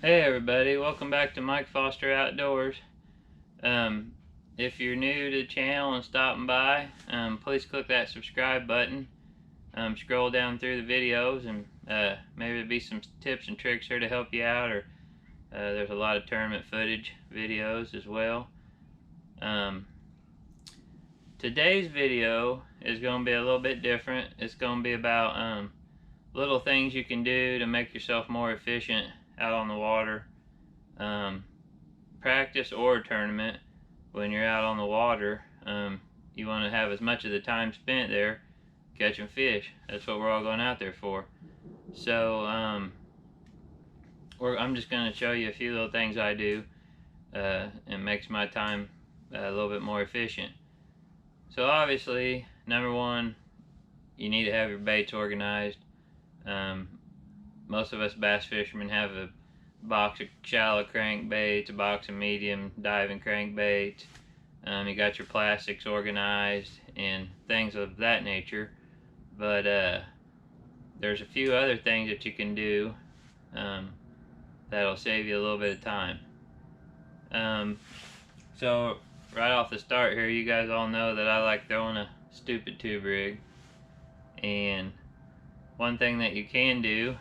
Hey everybody, welcome back to Mike Foster Outdoors. If you're new to the channel and stopping by, please click that subscribe button. Scroll down through the videos and maybe there'll be some tips and tricks here to help you out, or there's a lot of tournament footage videos as well. Today's video is going to be a little bit different. It's going to be about little things you can do to make yourself more efficient out on the water. Practice or tournament, when you're out on the water, you want to have as much of the time spent there catching fish. That's what we're all going out there for. So I'm just going to show you a few little things I do and makes my time a little bit more efficient. So obviously, number one, you need to have your baits organized. Most of us bass fishermen have a box of shallow crankbaits, a box of medium diving crankbaits. You got your plastics organized and things of that nature. But there's a few other things that you can do that'll save you a little bit of time. So right off the start here, you guys all know that I like throwing a stupid tube rig. And one thing that you can do,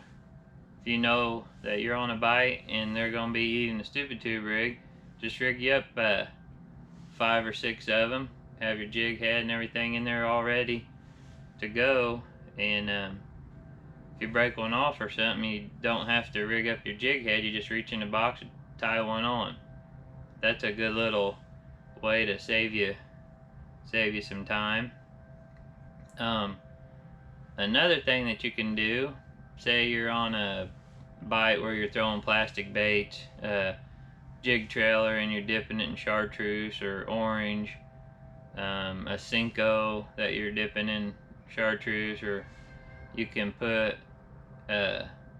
if you know that you're on a bite and they're going to be eating a stupid tube rig, just rig you up 5 or 6 of them. Have your jig head and everything in there all ready to go. And if you break one off or something, you don't have to rig up your jig head. You just reach in the box and tie one on. That's a good little way to save you some time. Another thing that you can do, say you're on a bite where you're throwing plastic bait, jig trailer, and you're dipping it in chartreuse or orange, a Cinco that you're dipping in chartreuse, or you can put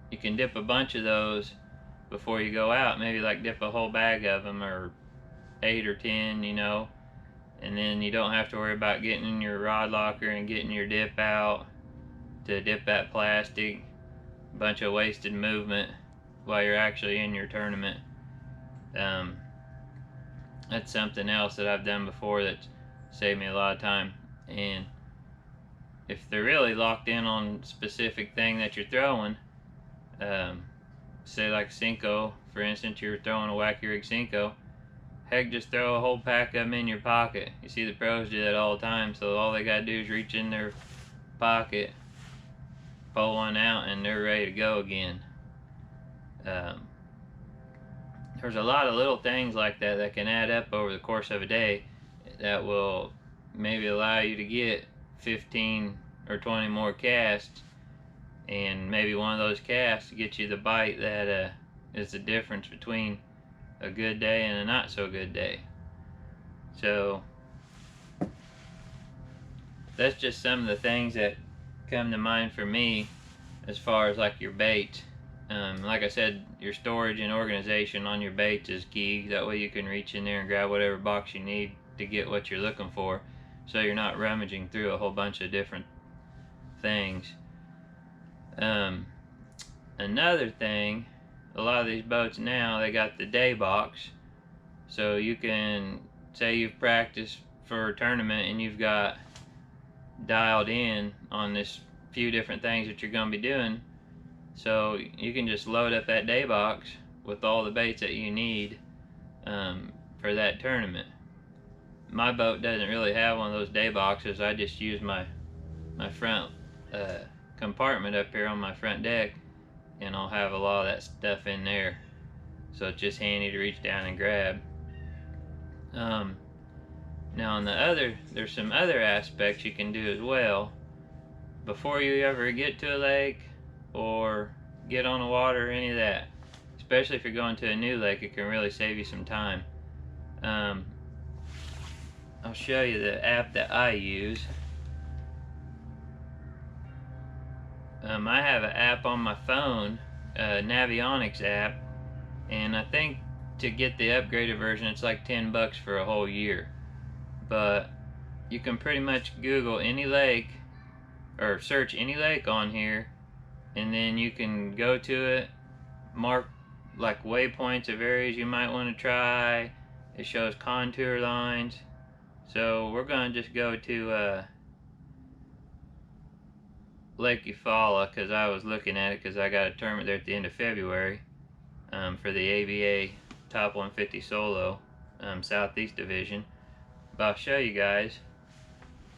you can dip a bunch of those before you go out. Maybe like dip a whole bag of them, or 8 or 10, you know, and then you don't have to worry about getting in your rod locker and getting your dip out to dip that plastic. Bunch of wasted movement while you're actually in your tournament. That's something else that I've done before that's saved me a lot of time. And if they're really locked in on a specific thing that you're throwing, say like Cinco, for instance, you're throwing a wacky rig Cinco, heck, just throw a whole pack of them in your pocket. You see the pros do that all the time, so all they gotta do is reach in their pocket, pull one out, and they're ready to go again. There's a lot of little things like that that can add up over the course of a day that will maybe allow you to get 15 or 20 more casts, and maybe one of those casts gets you the bite that is the difference between a good day and a not so good day. So that's just some of the things that come to mind for me as far as like your bait. Like I said, your storage and organization on your baits is key. That way you can reach in there and grab whatever box you need to get what you're looking for, so you're not rummaging through a whole bunch of different things. Another thing, a lot of these boats now, they got the day box, so you can say you've practiced for a tournament and you've got dialed in on this few different things that you're going to be doing, so you can just load up that day box with all the baits that you need for that tournament. My boat doesn't really have one of those day boxes. I just use my front compartment up here on my front deck, and I'll have a lot of that stuff in there, so it's just handy to reach down and grab. Now there's some other aspects you can do as well before you ever get to a lake or get on the water or any of that. Especially if you're going to a new lake, it can really save you some time. I'll show you the app that I use. I have an app on my phone, a Navionics app, and I think to get the upgraded version it's like $10 for a whole year. But you can pretty much Google any lake or search any lake on here, and then you can go to it, mark like waypoints of areas you might want to try. It shows contour lines. So we're going to just go to Lake Eufaula, because I was looking at it because I got a tournament there at the end of February for the ABA Top 150 Solo Southeast Division. But I'll show you guys.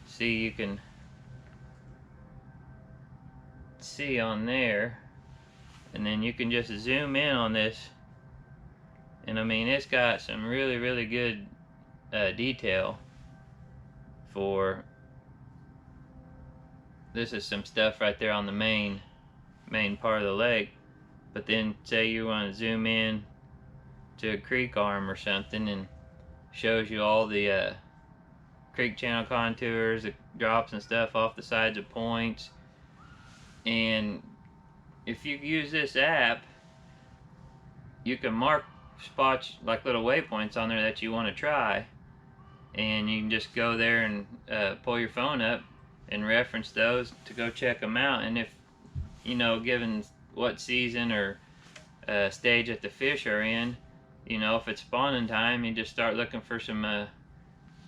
See, you can see on there, and then you can just zoom in on this, and I mean, it's got some really good detail. For this is some stuff right there on the main part of the lake. But then say you want to zoom in to a creek arm or something, and shows you all the creek channel contours, the drops and stuff off the sides of points. And if you use this app, you can mark spots like little waypoints on there that you want to try, and you can just go there and pull your phone up and reference those to go check them out. And if, you know, given what season or stage that the fish are in, you know, if it's spawning time, you just start looking for some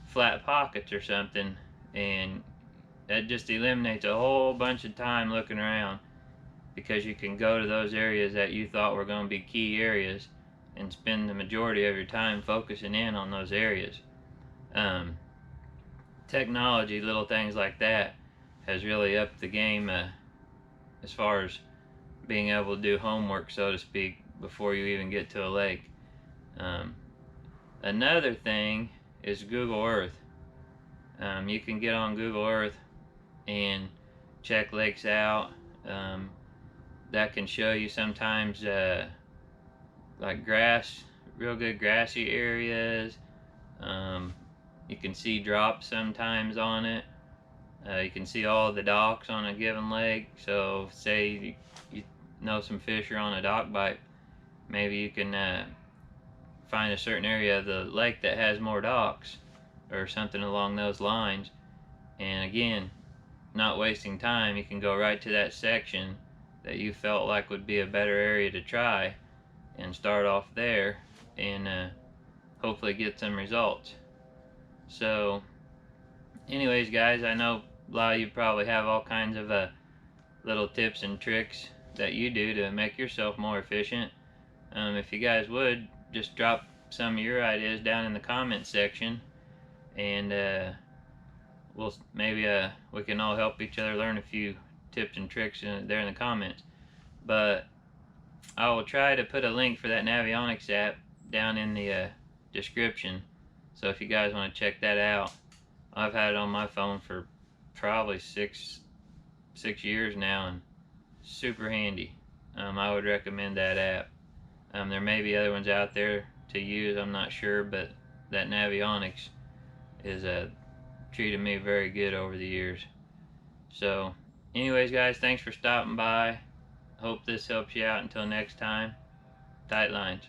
flat pockets or something, and that just eliminates a whole bunch of time looking around, because you can go to those areas that you thought were going to be key areas and spend the majority of your time focusing in on those areas. Technology, little things like that, has really upped the game as far as being able to do homework, so to speak, before you even get to a lake. Another thing is Google Earth. You can get on Google Earth and check lakes out. That can show you sometimes like grass, real good grassy areas. You can see drops sometimes on it. You can see all the docks on a given lake. So say you know some fish are on a dock bite, maybe you can find a certain area of the lake that has more docks or something along those lines. And again, not wasting time, you can go right to that section that you felt like would be a better area to try and start off there, and hopefully get some results. So anyways guys, I know a lot of you probably have all kinds of little tips and tricks that you do to make yourself more efficient. If you guys would just drop some of your ideas down in the comment section, and we'll maybe we can all help each other learn a few tips and tricks there in the comments. But I will try to put a link for that Navionics app down in the description, so if you guys want to check that out. I've had it on my phone for probably six years now, and super handy. I would recommend that app. There may be other ones out there to use, I'm not sure, but that Navionics is treated me very good over the years. So anyways guys, thanks for stopping by. Hope this helps you out. Until next time, tight lines.